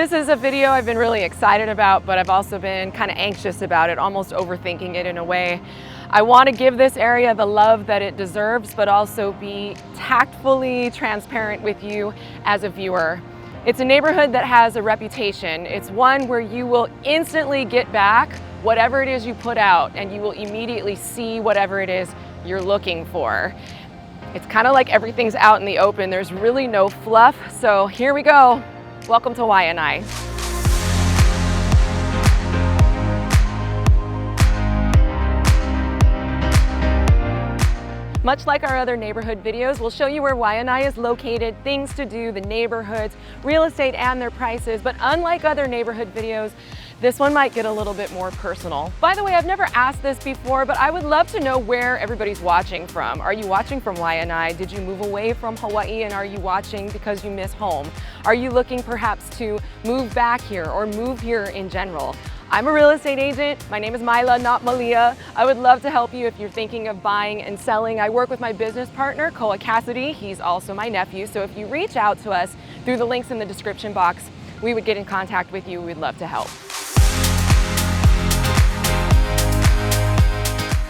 This is a video I've been really excited about, but I've also been kind of anxious about it, almost overthinking it in a way. I want to give this area the love that it deserves, but also be tactfully transparent with you as a viewer. It's a neighborhood that has a reputation. It's one where you will instantly get back whatever it is you put out, and you will immediately see whatever it is you're looking for. It's kind of like everything's out in the open. There's really no fluff. So here we go. Welcome to Waianae. Much like our other neighborhood videos, we'll show you where Waianae is located, things to do, the neighborhoods, real estate and their prices. But unlike other neighborhood videos, this one might get a little bit more personal. By the way, I've never asked this before, but I would love to know where everybody's watching from. Are you watching from Waianae? Did you move away from Hawaii and are you watching because you miss home? Are you looking perhaps to move back here or move here in general? I'm a real estate agent. My name is Maila, not Malia. I would love to help you if you're thinking of buying and selling. I work with my business partner, Koa Cassady. He's also my nephew. So if you reach out to us through the links in the description box, we would get in contact with you. We'd love to help.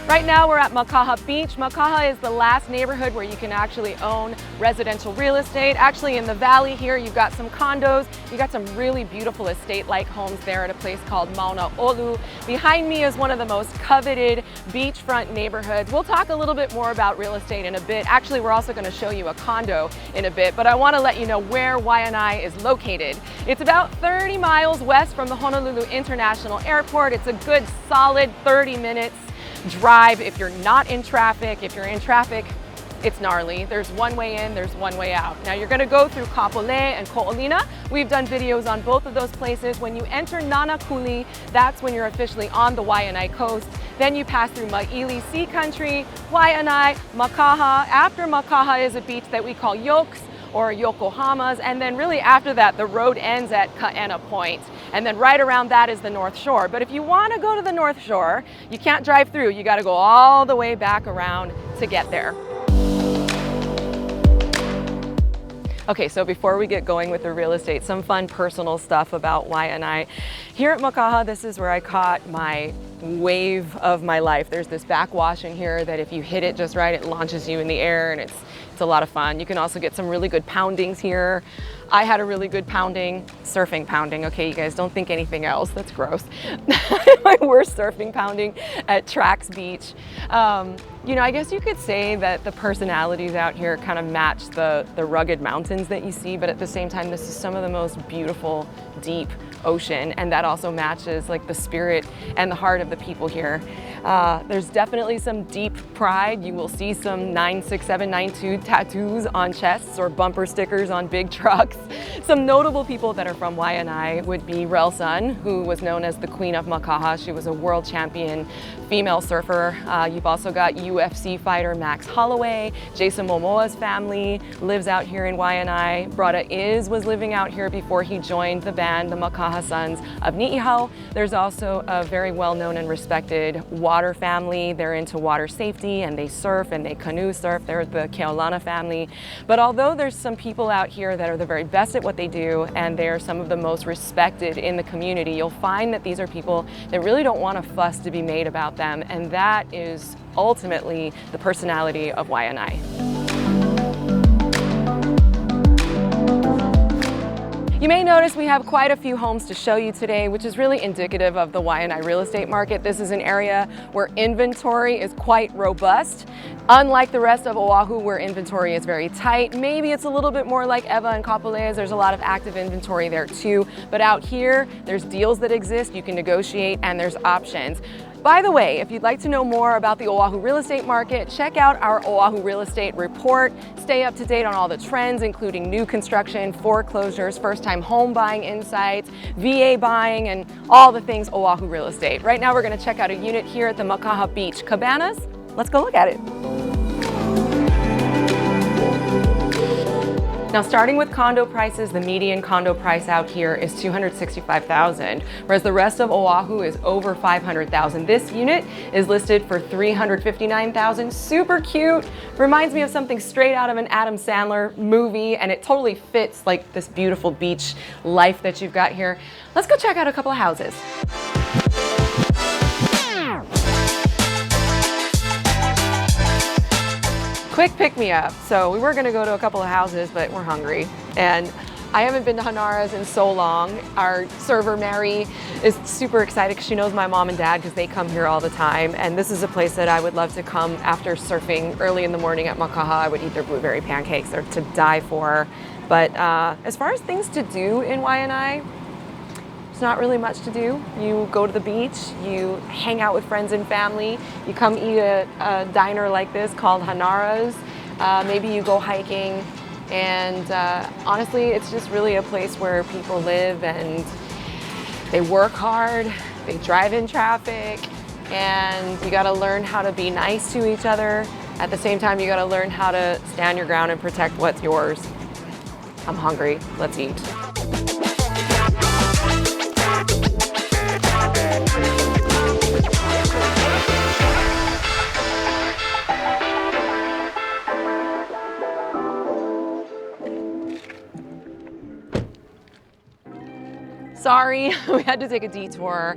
Right now we're at Makaha Beach. Makaha is the last neighborhood where you can actually own residential real estate. Actually in the valley here, you've got some condos. You've got some really beautiful estate-like homes there at a place called Mauna Olu. Behind me is one of the most coveted beachfront neighborhoods. We'll talk a little bit more about real estate in a bit. Actually, we're also going to show you a condo in a bit, but I want to let you know where Waianae is located. It's about 30 miles west from the Honolulu International Airport. It's a good solid 30 minutes drive if you're not in traffic. If you're in traffic, it's gnarly. There's one way in, there's one way out. Now you're gonna go through Kapolei and Ko'olina. We've done videos on both of those places. When you enter Nanakuli, that's when you're officially on the Waianae coast. Then you pass through Maili Sea Country, Waianae, Makaha. After Makaha is a beach that we call Yokes or Yokohama's, and then really after that the road ends at Kaena Point, and then right around that is the North Shore. But if you want to go to the North Shore, you can't drive through, you got to go all the way back around to get there. Okay, so before we get going with the real estate, some fun personal stuff about Waianae. Here at Makaha, this is where I caught my wave of my life. There's this backwash in here that if you hit it just right, it launches you in the air, and it's a lot of fun. You can also get some really good poundings here. I had a really good pounding, surfing pounding. Okay, you guys don't think anything else, that's gross. My worst surfing pounding at Trax Beach. You know, I guess you could say that the personalities out here kind of match the rugged mountains that you see, but at the same time, this is some of the most beautiful, deep ocean, and that also matches like the spirit and the heart of the people here. There's definitely some deep pride. You will see some 96792 tattoos on chests or bumper stickers on big trucks. Some notable people that are from Waianae would be Relsun, who was known as the Queen of Makaha. She was a world champion female surfer. You've also got UFC fighter Max Holloway. Jason Momoa's family lives out here in Waianae. Brada was living out here before he joined the band, the Makaha Sons of Ni'ihau. There's also a very well-known and respected water family. They're into water safety and they surf and they canoe surf. They're the Keaulana family. But although there's some people out here that are the very best at what they do and they're some of the most respected in the community, you'll find that these are people that really don't want a fuss to be made about them, and that is ultimately the personality of Waianae. You may notice we have quite a few homes to show you today, which is really indicative of the Waianae real estate market. This is an area where inventory is quite robust. Unlike the rest of Oahu, where inventory is very tight, maybe it's a little bit more like Ewa and Kapolei. There's a lot of active inventory there too. But out here, there's deals that exist, you can negotiate, and there's options. By the way, if you'd like to know more about the Oahu real estate market, check out our Oahu real estate report. Stay up to date on all the trends, including new construction, foreclosures, first-time home buying insights, VA buying, and all the things Oahu real estate. Right now, we're going to check out a unit here at the Makaha Beach Cabanas. Let's go look at it. Now, starting with condo prices, the median condo price out here is $265,000, whereas the rest of Oahu is over $500,000. This unit is listed for $359,000. Super cute. Reminds me of something straight out of an Adam Sandler movie, and it totally fits like this beautiful beach life that you've got here. Let's go check out a couple of houses. Quick pick-me-up. So we were gonna go to a couple of houses, but we're hungry. And I haven't been to Hanara's in so long. Our server, Mary, is super excited because she knows my mom and dad because they come here all the time. And this is a place that I would love to come after surfing early in the morning at Makaha. I would eat their blueberry pancakes. They're to die for. But as far as things to do in Waianae, it's not really much to do. You go to the beach, you hang out with friends and family, you come eat at a diner like this called Hanara's, maybe you go hiking, and honestly, it's just really a place where people live and they work hard, they drive in traffic, and you gotta learn how to be nice to each other. At the same time, you gotta learn how to stand your ground and protect what's yours. I'm hungry, let's eat. Sorry, we had to take a detour.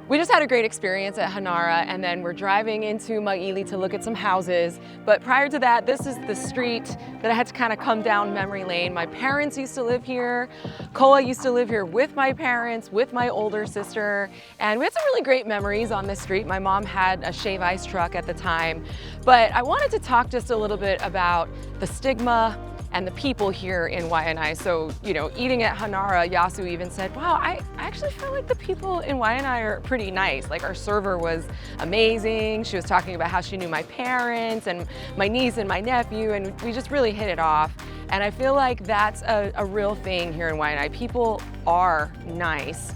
We just had a great experience at Hanara, and then we're driving into Maili to look at some houses. But prior to that, this is the street that I had to kind of come down memory lane. My parents used to live here. Koa used to live here with my parents, with my older sister, and we had some really great memories on this street. My mom had a shave ice truck at the time. But I wanted to talk just a little bit about the stigma and the people here in Waianae. So, you know, eating at Hanara, Yasu even said, wow, I actually feel like the people in Waianae are pretty nice. Like, our server was amazing. She was talking about how she knew my parents and my niece and my nephew, and we just really hit it off. And I feel like that's a real thing here in Waianae. People are nice.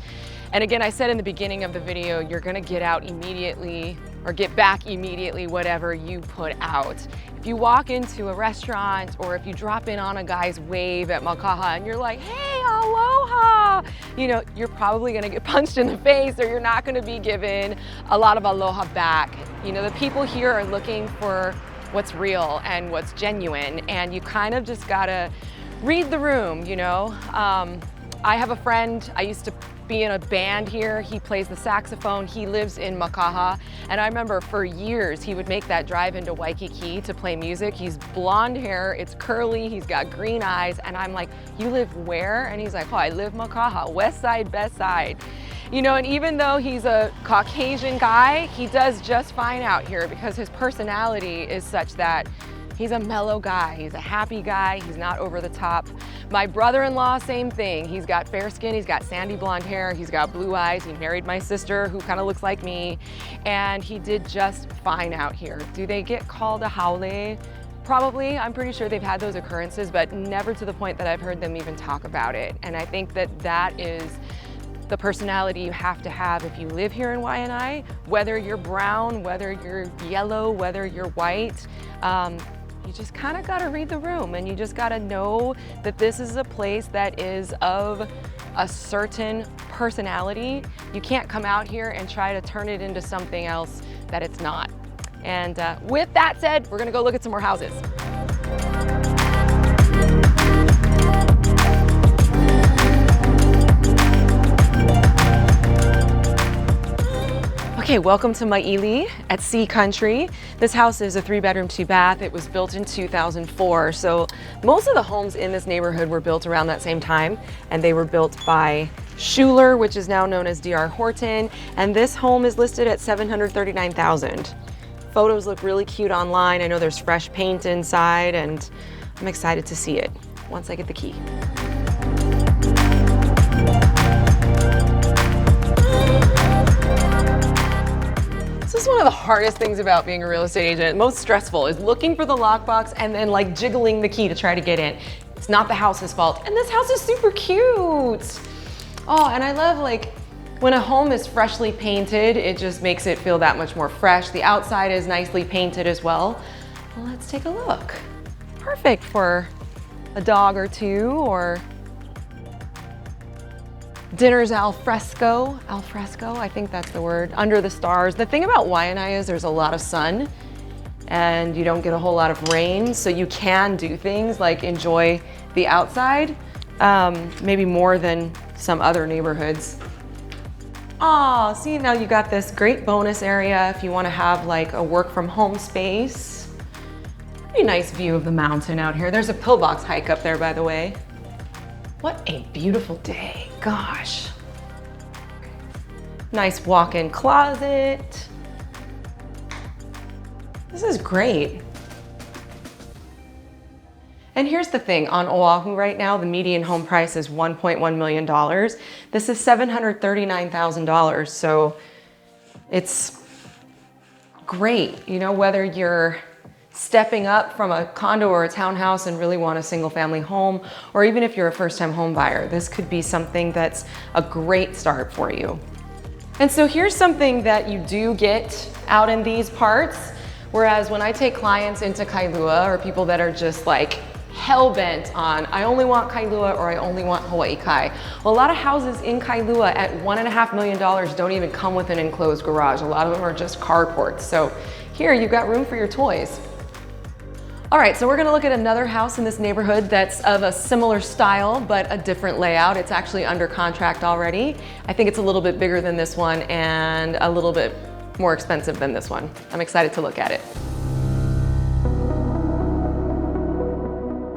And again, I said in the beginning of the video, you're gonna get out immediately or get back immediately whatever you put out. If you walk into a restaurant or if you drop in on a guy's wave at Makaha and you're like, hey, aloha, you know, you're probably gonna get punched in the face, or you're not gonna be given a lot of aloha back. You know, the people here are looking for what's real and what's genuine, and you kind of just gotta read the room, you know. I have a friend, I used to be in a band here. He plays the saxophone. He lives in Makaha. And I remember for years, he would make that drive into Waikiki to play music. He's blonde hair, it's curly, he's got green eyes. And I'm like, you live where? And he's like, oh, I live Makaha, west side, best side. You know, and even though he's a Caucasian guy, he does just fine out here because his personality is such that he's a mellow guy, he's a happy guy, he's not over the top. My brother-in-law, same thing. He's got fair skin, he's got sandy blonde hair, he's got blue eyes, he married my sister who kind of looks like me, and he did just fine out here. Do they get called a haole? Probably. I'm pretty sure they've had those occurrences, but never to the point that I've heard them even talk about it. And I think that that is the personality you have to have if you live here in Waianae, whether you're brown, whether you're yellow, whether you're white. You just kind of got to read the room, and you just got to know that this is a place that is of a certain personality. You can't come out here and try to turn it into something else that it's not. And with that said, we're going to go look at some more houses. Okay, welcome to Maili at Sea Country. This house is a 3-bedroom, 2-bath. It was built in 2004. So most of the homes in this neighborhood were built around that same time, and they were built by Schuler, which is now known as D.R. Horton. And this home is listed at $739,000. Photos look really cute online. I know there's fresh paint inside, and I'm excited to see it once I get the key. This is one of the hardest things about being a real estate agent. Most stressful is looking for the lockbox and then like jiggling the key to try to get in. It's not the house's fault. And this house is super cute. Oh, and I love like when a home is freshly painted, it just makes it feel that much more fresh. The outside is nicely painted as well. Well, let's take a look. Perfect for a dog or two, or dinners al fresco, I think that's the word, under the stars. The thing about Waianae is there's a lot of sun and you don't get a whole lot of rain, so you can do things like enjoy the outside, maybe more than some other neighborhoods. Oh, see, now you got this great bonus area if you want to have like a work from home space. Pretty nice view of the mountain out here. There's a pillbox hike up there, by the way. What a beautiful day, gosh. Nice walk-in closet. This is great. And here's the thing, on Oahu right now, the median home price is $1.1 million. This is $739,000, so it's great. You know, whether you're stepping up from a condo or a townhouse and really want a single family home, or even if you're a first-time home buyer, this could be something that's a great start for you. And so here's something that you do get out in these parts, whereas when I take clients into Kailua, or people that are just like hell-bent on, I only want Kailua or I only want Hawaii Kai. Well, a lot of houses in Kailua at $1.5 million don't even come with an enclosed garage. A lot of them are just carports. So here you've got room for your toys. All right, so we're gonna look at another house in this neighborhood that's of a similar style, but a different layout. It's actually under contract already. I think it's a little bit bigger than this one and a little bit more expensive than this one. I'm excited to look at it.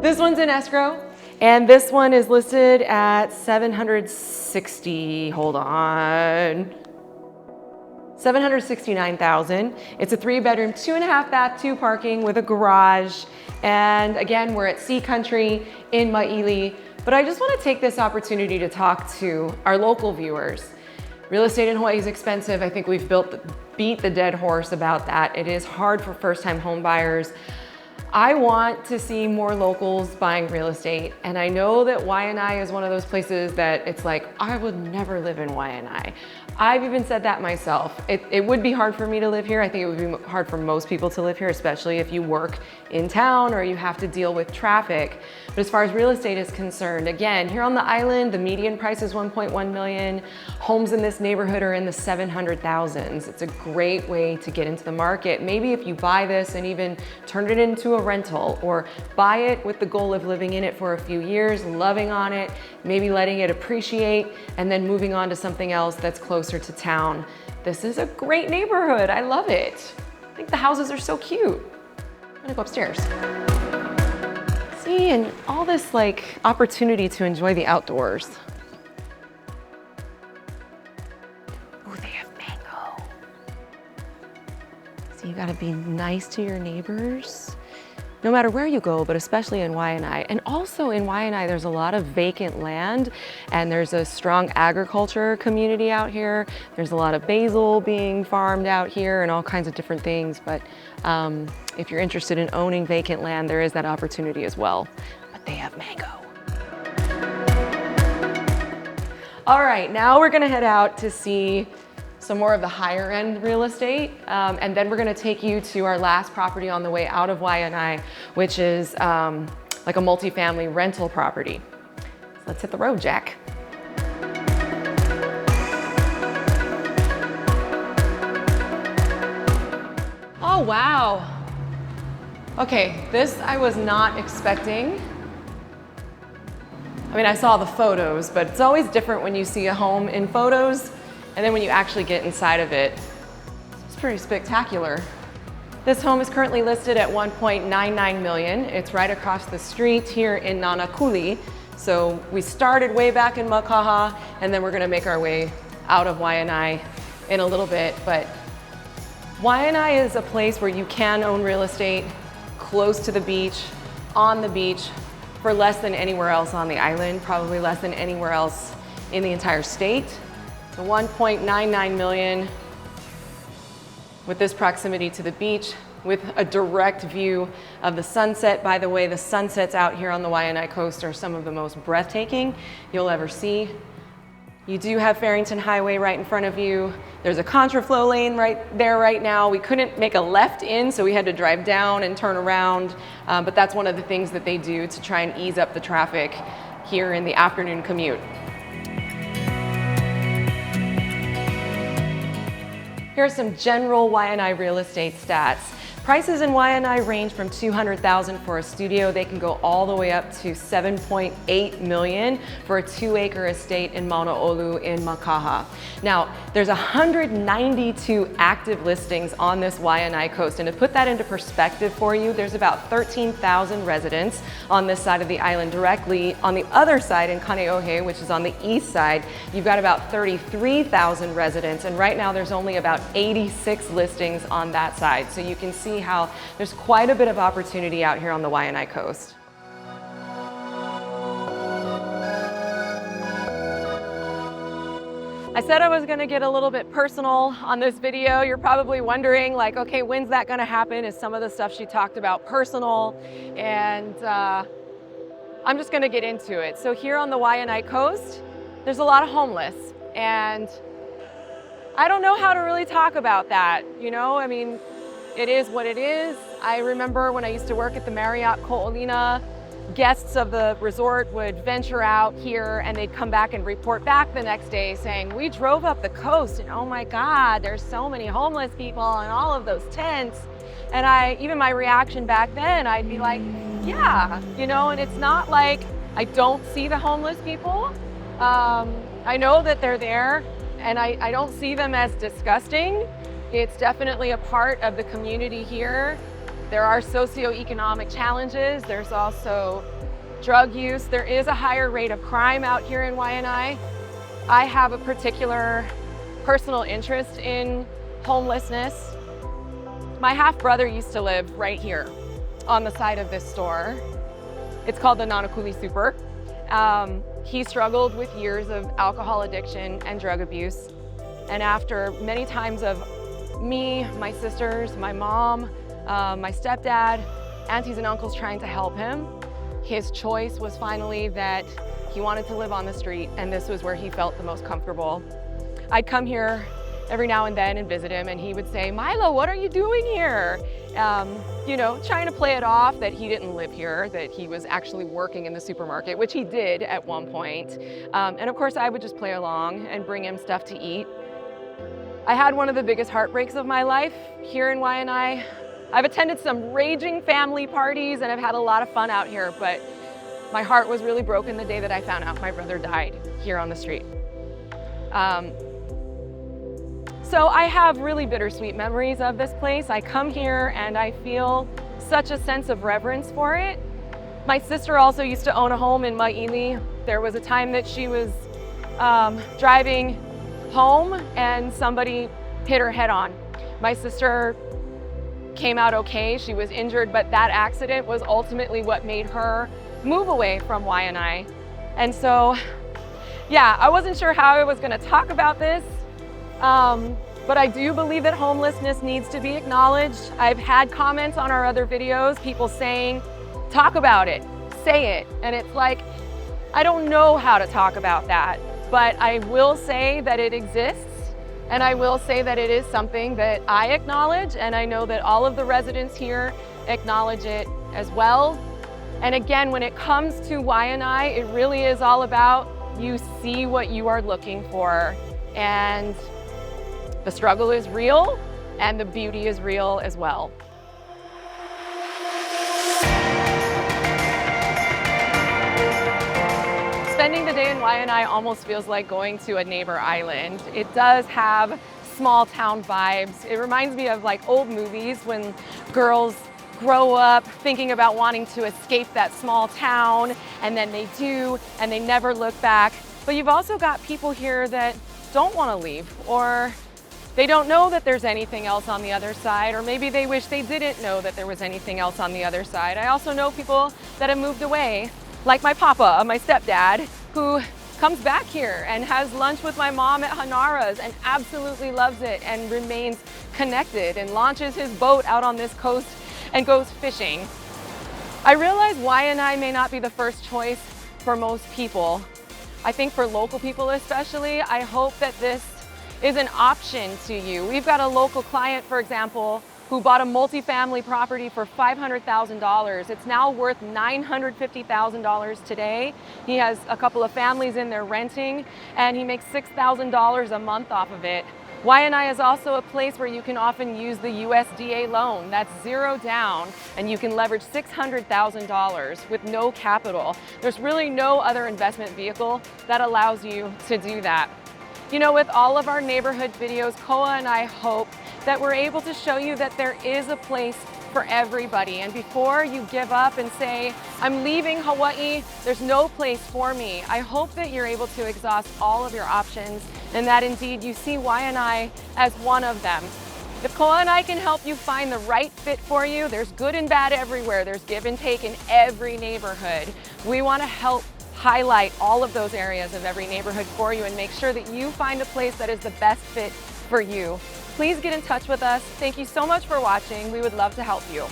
This one's in escrow, and this one is listed at 769,000. It's a 3-bedroom, 2.5 bath, 2 parking with a garage. And again, we're at Sea Country in Maili. But I just want to take this opportunity to talk to our local viewers. Real estate in Hawaii is expensive. I think we've beat the dead horse about that. It is hard for first-time home buyers. I want to see more locals buying real estate, and I know that Waianae is one of those places that it's like, I would never live in Waianae. I've even said that myself. It would be hard for me to live here. I think it would be hard for most people to live here, especially if you work in town or you have to deal with traffic. But as far as real estate is concerned, again, here on the island, the median price is 1.1 million. Homes in this neighborhood are in the 700,000s. It's a great way to get into the market. Maybe if you buy this and even turn it into a rental, or buy it with the goal of living in it for a few years, loving on it, maybe letting it appreciate, and then moving on to something else that's closer to town. This is a great neighborhood. I love it. I think the houses are so cute. I'm gonna go upstairs. See, and all this like opportunity to enjoy the outdoors. Oh, they have mango. So you gotta be nice to your neighbors, no matter where you go, but especially in Waianae. And also in Waianae, there's a lot of vacant land, and there's a strong agriculture community out here. There's a lot of basil being farmed out here and all kinds of different things. But if you're interested in owning vacant land, there is that opportunity as well. But they have mango. All right, now we're gonna head out to see some more of the higher end real estate. And then we're gonna take you to our last property on the way out of Waianae, which is like a multifamily rental property. So let's hit the road, Jack. Oh, wow. Okay, this I was not expecting. I mean, I saw the photos, but it's always different when you see a home in photos and then when you actually get inside of it. It's pretty spectacular. This home is currently listed at $1.99 million. It's right across the street here in Nanakuli. So we started way back in Makaha, and then we're gonna make our way out of Waianae in a little bit. But Waianae is a place where you can own real estate close to the beach, on the beach, for less than anywhere else on the island, probably less than anywhere else in the entire state. The 1.99 million with this proximity to the beach, with a direct view of the sunset. By the way, the sunsets out here on the Waianae coast are some of the most breathtaking you'll ever see. You do have Farrington Highway right in front of you. There's a contraflow lane right there right now. We couldn't make a left in, so we had to drive down and turn around. But that's one of the things that they do to try and ease up the traffic here in the afternoon commute. Here are some general Waianae real estate stats. Prices in Waianae range from $200,000 for a studio. They can go all the way up to $7.8 million for a 2-acre estate in Mauna Olu in Makaha. Now, there's 192 active listings on this Waianae coast, and to put that into perspective for you, there's about 13,000 residents on this side of the island directly. On the other side in Kaneohe, which is on the east side, you've got about 33,000 residents, and right now there's only about 86 listings on that side. So you can see how there's quite a bit of opportunity out here on the Waianae coast. I said I was going to get a little bit personal on this video. You're probably wondering, like, okay, when's that going to happen? Is some of the stuff she talked about personal? And I'm just going to get into it. So here on the Waianae coast, there's a lot of homeless, and I don't know how to really talk about that. You know, I mean, it is what it is. I remember when I used to work at the Marriott Ko'olina, guests of the resort would venture out here and they'd come back and report back the next day saying, we drove up the coast and oh my God, there's so many homeless people and all of those tents. And even my reaction back then, I'd be like, yeah, you know, and it's not like I don't see the homeless people. I know that they're there and I don't see them as disgusting. It's definitely a part of the community here. There are socioeconomic challenges. There's also drug use. There is a higher rate of crime out here in Waianae. I have a particular personal interest in homelessness. My half-brother used to live right here on the side of this store. It's called the Nanakuli Super. He struggled with years of alcohol addiction and drug abuse. And after many times of me, my sisters, my mom, my stepdad, aunties and uncles trying to help him, his choice was finally that he wanted to live on the street, and this was where he felt the most comfortable. I'd come here every now and then and visit him, and he would say, Maila, what are you doing here? You know, trying to play it off that he didn't live here, that he was actually working in the supermarket, which he did at one point. And of course, I would just play along and bring him stuff to eat. I had one of the biggest heartbreaks of my life here in Waianae. I've attended some raging family parties and I've had a lot of fun out here, but my heart was really broken the day that I found out my brother died here on the street. So I have really bittersweet memories of this place. I come here and I feel such a sense of reverence for it. My sister also used to own a home in Maili. There was a time that she was driving home and somebody hit her head on. My sister came out okay. She was injured, but that accident was ultimately what made her move away from Waianae. And so, yeah, I wasn't sure how I was going to talk about this, but I do believe that homelessness needs to be acknowledged. I've had comments on our other videos, people saying, talk about it, say it. And it's like, I don't know how to talk about that. But I will say that it exists, and I will say that it is something that I acknowledge, and I know that all of the residents here acknowledge it as well. And again, when it comes to Waianae, it really is all about you see what you are looking for. And the struggle is real, and the beauty is real as well. Spending the day in Waianae almost feels like going to a neighbor island. It does have small town vibes. It reminds me of like old movies when girls grow up thinking about wanting to escape that small town, and then they do, and they never look back. But you've also got people here that don't want to leave, or they don't know that there's anything else on the other side, or maybe they wish they didn't know that there was anything else on the other side. I also know people that have moved away, like my papa, my stepdad, who comes back here and has lunch with my mom at Hanara's and absolutely loves it and remains connected and launches his boat out on this coast and goes fishing. I realize Waianae may not be the first choice for most people, I think for local people especially, I hope that this is an option to you. We've got a local client, for example, who bought a multifamily property for $500,000. It's now worth $950,000 today. He has a couple of families in there renting, and he makes $6,000 a month off of it. Waianae is also a place where you can often use the USDA loan. That's zero down, and you can leverage $600,000 with no capital. There's really no other investment vehicle that allows you to do that. You know, with all of our neighborhood videos, Koa and I hope that we're able to show you that there is a place for everybody. And before you give up and say, I'm leaving Hawaii, there's no place for me, I hope that you're able to exhaust all of your options and that indeed you see Waianae as one of them. If Koa and I can help you find the right fit for you, there's good and bad everywhere. There's give and take in every neighborhood. We want to help highlight all of those areas of every neighborhood for you and make sure that you find a place that is the best fit for you. Please get in touch with us. Thank you so much for watching. We would love to help you.